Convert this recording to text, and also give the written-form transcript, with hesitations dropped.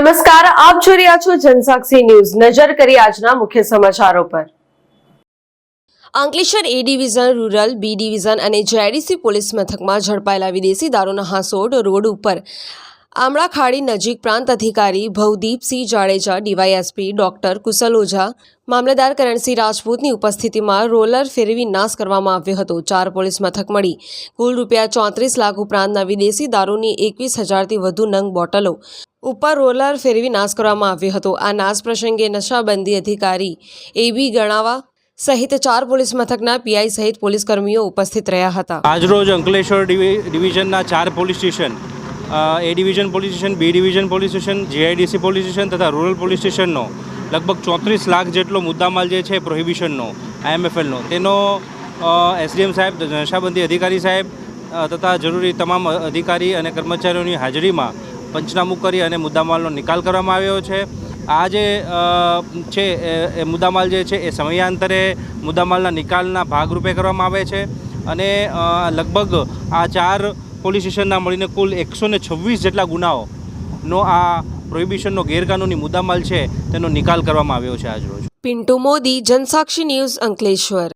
નમસ્કાર, આપ જોઈ રહ્યા છો જનસાક્ષી ન્યૂઝ। નજર કરી આજના મુખ્ય સમાચારો પર। Ankleshwar A division, rural B division અને જેઆઈડીસી પોલીસ મથકમાં ઝડપાયેલા વિદેશી દારૂના હાંસોડ રોડ ઉપર આમળાખાડી નજીક પ્રાંત અધિકારી ભવદીપસિંહ જાડેજા, ડીવાયએસપી ડોક્ટર કુશલ ઓઝા, મામલતદાર કરણસિંહ રાજપૂતની ઉપસ્થિતિમાં રોલર ફેરવી નાશ કરવામાં આવ્યો હતો। 4 પોલીસ મથક મળી કુલ ₹34 લાખ ઉપરાંતના વિદેશી દારૂની 21,000થી વધુ નંગ બોટલો ઉપર રોલર ફેરવી નાશ કરવામાં આવ્યો હતો। આ નાશ પ્રસંગે નશાબંધી અધિકારી એબી ગણાવા સહિત 4 પોલીસ મથકના પીઆઈ સહિત પોલીસ કર્મીઓ ઉપસ્થિત રહ્યા હતા। આજરોજ અંકલેશ્વર ડિવિઝનના 4 police station, A division police station, B division police station, GIDC police station તથા રૂરલ પોલીસ સ્ટેશનનો લગભગ 34 લાખ જેટલો મુદ્દામાલ જે છે પ્રોહિબિશનનો, IMFLનો, તેનો એસડીએમ સાહેબ, નશાબંધી અધિકારી સાહેબ તથા જરૂરી તમામ અધિકારી અને કર્મચારીઓની હાજરીમાં પંચનામું કરી અને મુદ્દામાલનો નિકાલ કરવામાં આવ્યો છે। આ જે છે એ મુદ્દામાલ જે છે એ સમયાંતરે મુદ્દામાલના નિકાલના ભાગરૂપે કરવામાં આવે છે અને લગભગ આ 4 પોલીસ સ્ટેશનના મળીને કુલ 126 જેટલા ગુનાઓનો આ પ્રોહિબિશનનો ગેરકાનૂની મુદ્દામાલ છે તેનો નિકાલ કરવામાં આવ્યો છે આજરોજ। પિન્ટુ મોદી, જનસાક્ષી ન્યૂઝ, અંકલેશ્વર।